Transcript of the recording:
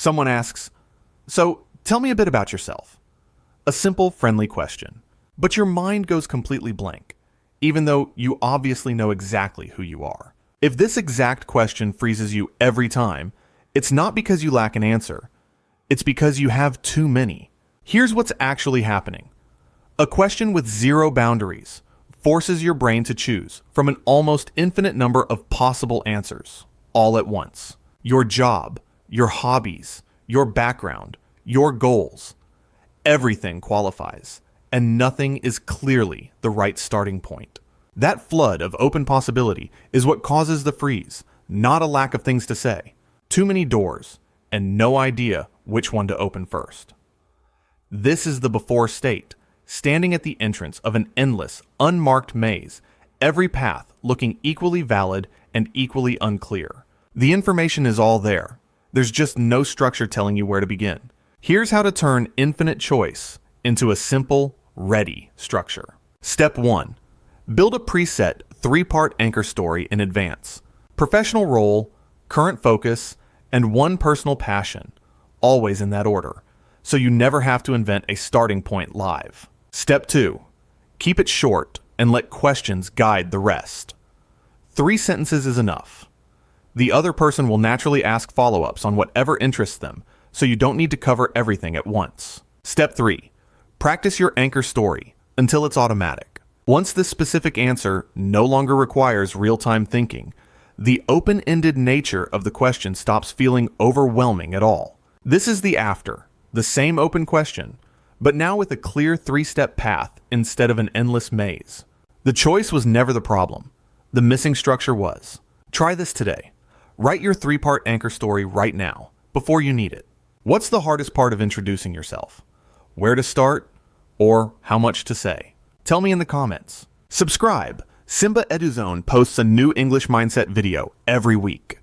Someone asks, "So, tell me a bit about yourself." A simple, friendly question. But your mind goes completely blank, even though you obviously know exactly who you are. If this exact question freezes you every time, it's not because you lack an answer. It's because you have too many. Here's what's actually happening. A question with zero boundaries forces your brain to choose from an almost infinite number of possible answers, all at once. Your job, your hobbies, your background, your goals. Everything qualifies, and nothing is clearly the right starting point. That flood of open possibility is what causes the freeze, not a lack of things to say. Too many doors, and no idea which one to open first. This is the before state, standing at the entrance of an endless, unmarked maze, every path looking equally valid and equally unclear. The information is all there. There's just no structure telling you where to begin. Here's how to turn infinite choice into a simple, ready structure. Step 1. Build a preset 3-part anchor story in advance. Professional role, current focus, and one personal passion, always in that order, so you never have to invent a starting point live. Step 2. Keep it short and let questions guide the rest. 3 sentences is enough. The other person will naturally ask follow-ups on whatever interests them, so you don't need to cover everything at once. Step 3. Practice your anchor story until it's automatic. Once this specific answer no longer requires real-time thinking, the open-ended nature of the question stops feeling overwhelming at all. This is the after, the same open question, but now with a clear 3-step path instead of an endless maze. The choice was never the problem. The missing structure was. Try this today. Write your 3-part anchor story right now, before you need it. What's the hardest part of introducing yourself? Where to start? Or how much to say? Tell me in the comments. Subscribe. Simba Eduzone posts a new English mindset video every week.